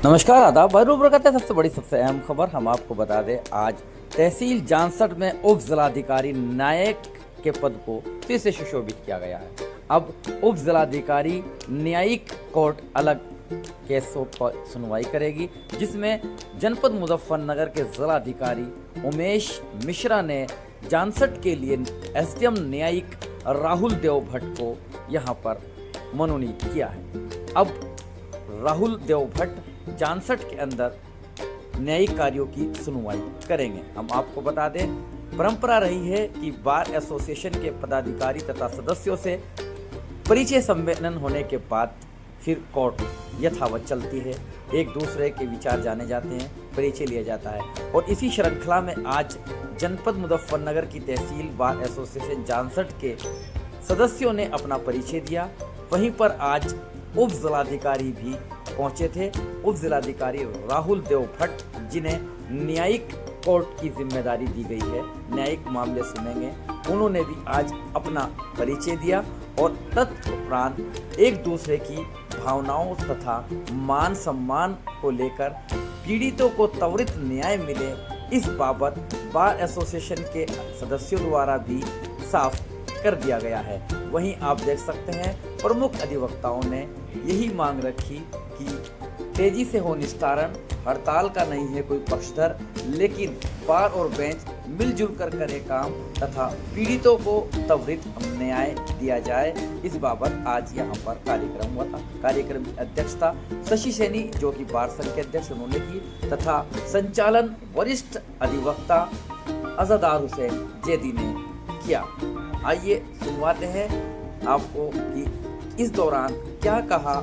नमस्कार, आदाब। बरूबर करते सबसे बड़ी सबसे अहम खबर हम आपको बता दें। आज तहसील जानसठ में उप जिलाधिकारी न्यायिक के पद को फिर से सुशोभित किया गया है। अब उप जिलाधिकारी न्यायिक कोर्ट अलग केसों पर सुनवाई करेगी, जिसमें जनपद मुजफ्फरनगर के जिलाधिकारी उमेश मिश्रा ने जानसठ के लिए एसडीएम न्यायिक राहुल देव भट्ट को यहां पर मनोनीत किया है। अब राहुल देव भट्ट जानसठ के अंदर न्यायिक कार्यों की सुनवाई करेंगे। हम आपको बता दें, परंपरा रही है कि बार एसोसिएशन के पदाधिकारी तथा सदस्यों से परिचय सम्मेलन होने के बाद फिर कोर्ट यथावत चलती है। एक दूसरे के विचार जाने जाते हैं, परिचय लिया जाता है और इसी श्रृंखला में आज जनपद मुजफ्फरनगर की तहसील बार एसोसिएशन जानसठ के सदस्यों ने अपना परिचय दिया। वहीं पर आज उप जिलाधिकारी भी पहुंचे थे। उप जिलाधिकारी राहुल देव भट्ट, जिन्हें न्यायिक कोर्ट की जिम्मेदारी दी गई है, न्यायिक मामले सुनेंगे, उन्होंने भी आज अपना परिचय दिया और तत्परांत एक दूसरे की भावनाओं तथा मान सम्मान को लेकर पीड़ितों को त्वरित न्याय मिले, इस बाबत बार एसोसिएशन के सदस्यों द्वारा भी साफ कर दिया गया है। वहीं आप देख सकते हैं, प्रमुख अधिवक्ताओं ने यही मांग रखी कि तेजी से हो निस्तारण, हड़ताल का नहीं है कोई पक्षधर, लेकिन बार और बेंच मिलजुल कर करे काम तथा पीड़ितों को त्वरित न्याय दिया जाए। इस बाबत आज यहाँ पर कार्यक्रम हुआ था। कार्यक्रम की अध्यक्षता शशि सैनी, जो कि बार संघ के अध्यक्ष, उन्होंने की तथा संचालन वरिष्ठ अधिवक्ता अज़दार हुसैन जैदी ने किया। आइए सुनवाते हैं आपको कि इस दौरान क्या कहा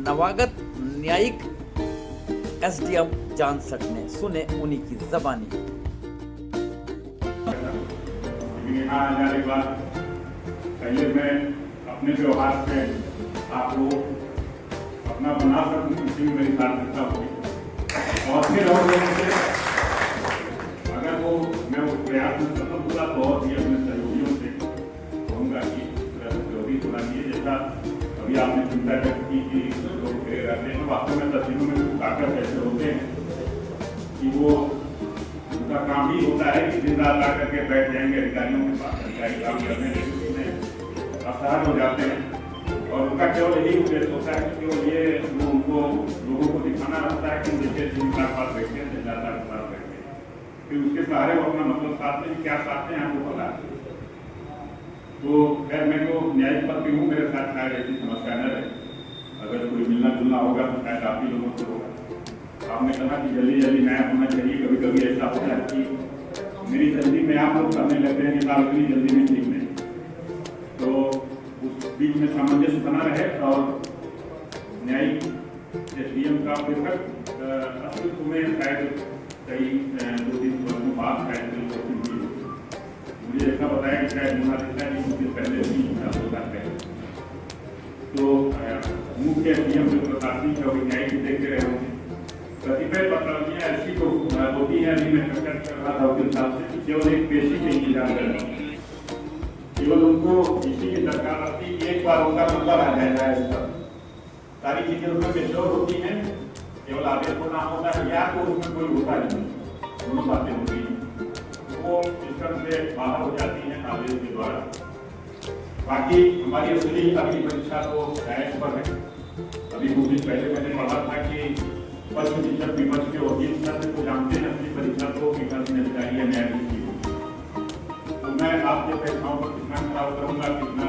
नवागत न्यायिक एसडीएम जानसठ ने। सुने उन्हीं की ज़बानी। यहाँ आने के बाद पहले मैं अपने व्यवहार से आपको अपना बना सकूँ, इसी में मेरी सार्थकता होगी और फिर अगर वो मैं उस प्रयास में सफल हुआ तो और भी अपने सहयोगियों से कहूँगा कि सहयोगी होना चाहिए। जैसा अभी आपने चिंता व्यक्त की कि लोग घिरे रहते हैं, वास्तव में तस्वीरों में ताकत ऐसे होते हैं कि वो उनका काम ही होता है कि दिन रात आकर के बैठ जाएंगे अधिकारियों के पास, अधिकारी काम करने में असहज हो जाते हैं और उनका केवल यही उद्देश्य होता है कि केवल ये उनको लोगों को दिखाना रहता है कि जैसे जिनका पास बैठते हैं जनता के पास बैठते हैं, फिर उसके सहारे वो अपना मतलब साधते हैं। क्या साधते हैं हमको पता है। तो खैर मैं तो न्यायिक पद भी हूँ, मेरे साथ शायद ऐसी समस्या न रहे। अगर कोई मिलना जुलना होगा तो शायद आप ही लोगों से होगा। आपने कहा कि जल्दी जल्दी न्याय होना चाहिए। कभी कभी ऐसा होता है कि मेरी जल्दी में आप लोग करने लगते हैं कि उतनी जल्दी में ठीक नहीं, तो उस बीच में सामंजस्य बना रहे और न्यायिक एसडीएम का पृथक अस्तित्व में शायद कई 2-3 वर्षों बाद शायद मुझे ऐसा बताया कि शायद मुनासिब नहीं कुछ दिन पहले भी होता है। तो मुख्य एसडीएम जो प्रशासनिक और न्यायिक देखते रहे होंगे, कतिपय पत्रकारियाँ ऐसी तो होती हैं। अभी मैं चर्चा कर रहा था वकील साहब से कि केवल एक पेशी के इंतजार कर रहे हैं, केवल उनको इसी की दरकार रहती है। एक बार उनका नंबर आ जाएगा, इस पर सारी चीजें उसमें पेशोर होती हैं, केवल आदेश को नाम होता है या तो उसमें कोई होता नहीं, दोनों बातें होती हैं, वो सिस्टम से बाहर हो जाती हैं आदेश के द्वारा। बाकी हमारी असली अगली परीक्षा तो साइंस पर है। अभी कुछ दिन पहले मैंने पढ़ा था कि पक्ष शिक्षक विपक्ष के वकील छात्र को जानते हैं, अपनी परीक्षा तो विकास अधिकारी या न्यायाधीश की होगी। तो मैं आपके परीक्षाओं पर कितना खराब करूँगा, कितना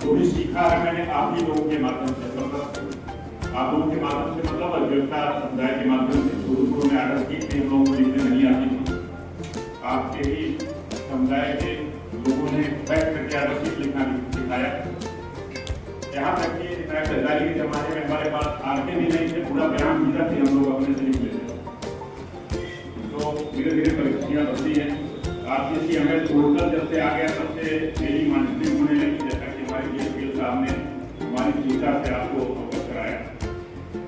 वो भी सीखा है मैंने आप ही लोगों के माध्यम से, मतलब आप लोगों के माध्यम से, मतलब अधिवक्ता समुदाय के माध्यम से। शुरू में आदत की थी, हम लोगों को लिखने नहीं आती थी, आपके ही समुदाय के लोगों ने बैठ करके आदर्शित लिखना सिखाया। यहाँ तक कि सरकारी के जमाने में हमारे पास आते भी नहीं थे, पूरा बयान सीधा थे, हम लोग अपने से लिख लेते। तो धीरे धीरे परिस्थितियाँ बदली हैं। आप जैसी हमें पोर्टल जब से आ गया तब से मेरी मॉनिटरिंग होने लगी, जैसा कि हमारे डीएसपीएल साहब ने हमारी चिंता से आपको अवगत कराया।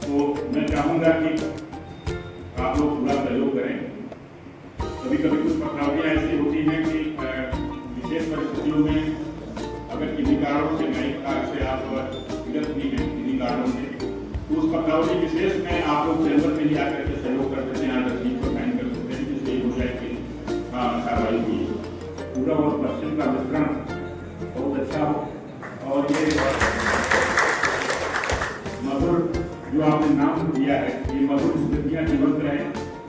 तो मैं चाहूँगा कि आप लोग पूरा सहयोग करें। कभी कभी कुछ पत्रावलियाँ ऐसी होती हैं कि विशेष परिस्थितियों में अगर किसी कारणों से न्यायिक कार्य से आप विगत भी हैं, किसी कारणों से, उस पत्रावली विशेष में आप लोग चैम्बर में लिया करके सहयोग कर देते हैं, अगर चीज को साइन कर सकते हैं जिससे हो जाए कि कार्रवाई हुई। पूरा और पश्चिम का मिश्रण बहुत अच्छा हो, और ये मधुर जो आपने नाम दिया है, ये मधुर स्मृतियाँ जीवंत रहे।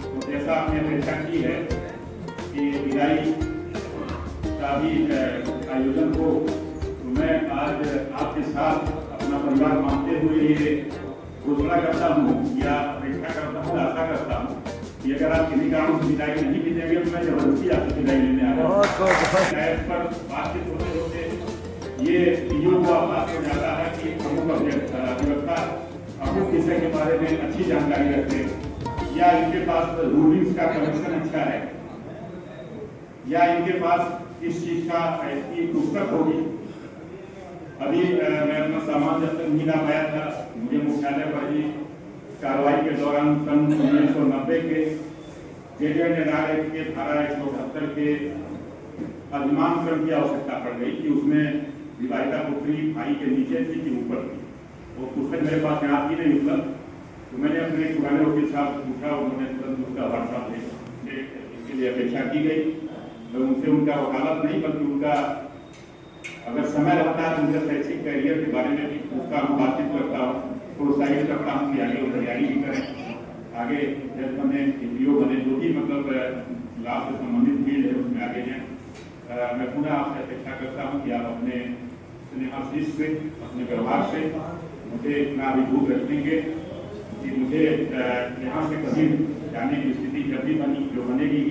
तो जैसा आपने अपेक्षा की है कि विदाई का भी आयोजन हो, तो मैं आज आपके साथ अपना परिवार मानते हुए ये घोषणा करता हूँ या अपेक्षा करता हूँ, आशा करता हूँ कि अगर आप किसी कारणों से विदाई नहीं भी देंगे तो मैं जबरदस्ती आपसे विदाई लेने आ रहा हूँ। पर बातचीत होते होते ये चीजों को आभास हो जाता है कि प्रमुख अधिवक्ता अमुक विषय के बारे में अच्छी जानकारी रखते हैं, या इनके पास रूलिंग्स का कलेक्शन अच्छा है, या इनके पास इस चीज का की पुस्तक होगी। अभी मैं अपना सामान जब तक नहीं ला पाया था, मुझे मुख्यालय पर ही कार्रवाई के दौरान सन 1990 के जेडीएन एक्ट के धारा 178 के अधिमानकरण की आवश्यकता पड़ गई कि उसमें विवाहिता पुत्री भाई के नीचे थी कि ऊपर थी। वो पुस्तक मेरे पास यहाँ थी नहीं उपलब्ध, तो मैंने अपने पुराने वकील साहब से पूछा, उन्होंने तुरंत उसका व्हाट्सएप से इसके लिए अपेक्षा की गई। मैं उनसे उनका वकालत नहीं बल्कि उनका अगर समय रहता है तो उनके शैक्षिक कैरियर के बारे में भी उसका हम बातचीत करता हूँ, प्रोत्साहित करता हूँ कि आगे वो तैयारी भी करें, आगे जज बने, पीपीओ बने, जो भी मतलब लाभ से संबंधित फील्ड है उसमें आगे जाएं। मैं पूरा आपसे अपेक्षा करता हूँ कि आप अपने स्नेहाशीष से, अपने व्यवहार से मुझे इतना अभिभूत रखेंगे कि मुझे यहाँ से कभी जाने की स्थिति जब भी बनी, जो बनेगी,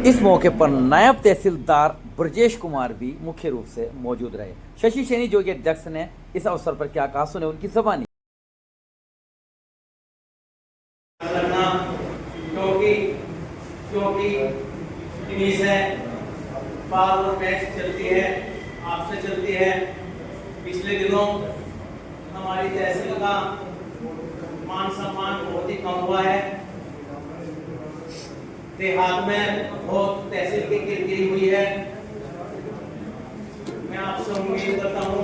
इस मौके पर नायब तहसीलदार ब्रजेश कुमार भी मुख्य रूप से मौजूद रहे। शशि सैनी जो कि अध्यक्ष ने इस अवसर पर क्या कहा, सुने उनकी ज़बानी। क्योंकि टेनिस है, बाल और मैच चलती है, आपसे चलती है। पिछले दिनों हमारी तहसील का मान सम्मान बहुत ही कम हुआ है। देहात में बहुत तहसील की किरकिरी हुई है। मैं आपसे उम्मीद करता हूँ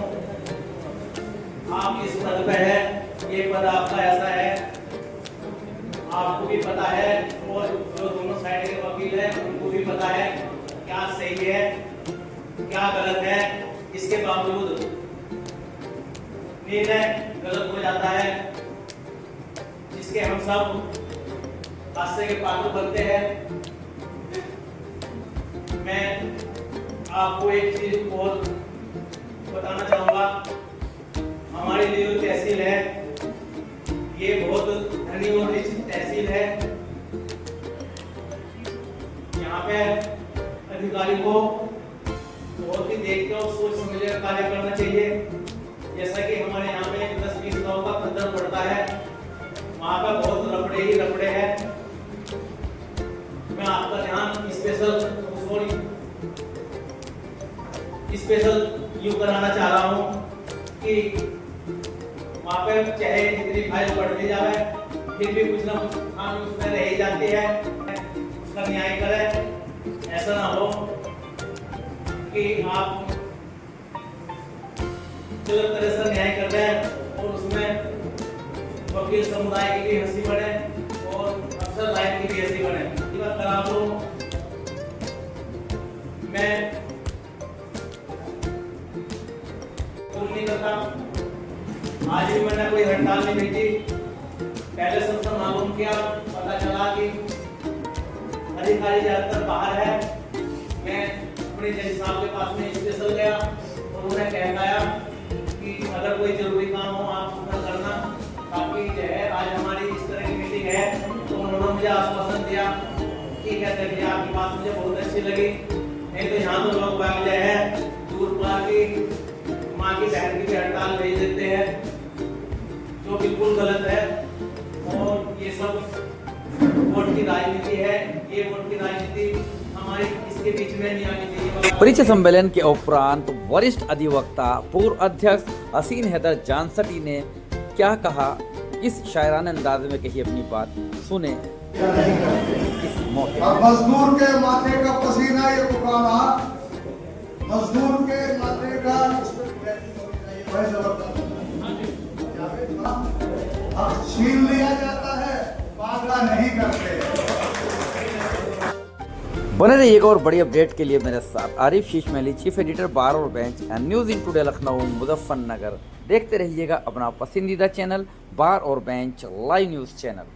आप इस पद पे है, ये पद आपका ऐसा है, आपको भी पता है और जो दोनों साइड के वकील हैं उनको भी पता है क्या सही है क्या गलत है। इसके बावजूद निर्णय गलत हो जाता है, जिसके हम सब हादसे के पात्र बनते हैं। मैं आपको एक चीज और बताना चाहूंगा, हमारी जो तहसील है ये बहुत धनी और रिच तहसील है। यहाँ पे अधिकारी को बहुत ही देख के और सोच समझ कर कार्य करना चाहिए। जैसा कि हमारे यहाँ पे 10-20 गाँव का खद्दर पड़ता है, वहाँ पर बहुत लफड़े ही लफड़े हैं। मैं आपका ध्यान स्पेशल यूं कराना चाह रहा हूँ कि वहाँ पे चाहे जितनी फाइल बढ़ती जाए फिर भी कुछ ना कुछ खामी उसमें रह ही जाती है, उसका न्याय करें। ऐसा ना हो कि आप गलत तरह से न्याय कर रहे हैं और उसमें वकील समुदाय की भी हंसी बढ़े और अफसर लाइन की भी हंसी बढ़े। ये बात करा दो। मैं नहीं करता, आज भी मैंने कोई हड़ताल नहीं भेजी। पहले सबसे मालूम किया, पता चला कि अधिकारी ज्यादातर बाहर है। मैं अपने जज साहब के पास में स्पेशल गया और उन्हें कहलाया कि अगर कोई जरूरी काम हो आप उसका करना। ताकि जो है आज हमारी इस तरह की मीटिंग है तो उन्होंने मुझे आश्वासन दिया, ठीक है देखिए आपकी बात मुझे बहुत अच्छी लगी। नहीं तो यहाँ तो लोग बाग जो है दूर पार की माँ की बहन की भी हड़ताल भेज देते हैं, जो बिल्कुल गलत है। और ये सब वोट की राजनीति है, ये वोट की राजनीति हमारी इसके बीच में नहीं आनी चाहिए। परिचय सम्मेलन के उपरांत वरिष्ठ अधिवक्ता पूर्व अध्यक्ष हसीन हैदर जानसटी ने क्या कहा, इस शायराना अंदाज में कही अपनी बात, सुने इस मौके। मजदूर के माथे का पसीना ये पुकारा, मजदूर के माथे का छीन लिया जाता है, बांधा नहीं करते। बने रहिए एक और बड़ी अपडेट के लिए मेरे साथ। आरिफ शीशमहली, चीफ एडिटर बार और bench and news in today Lucknow Muzaffarnagar. देखते रहिएगा अपना पसंदीदा चैनल बार और बेंच लाइव न्यूज़ चैनल।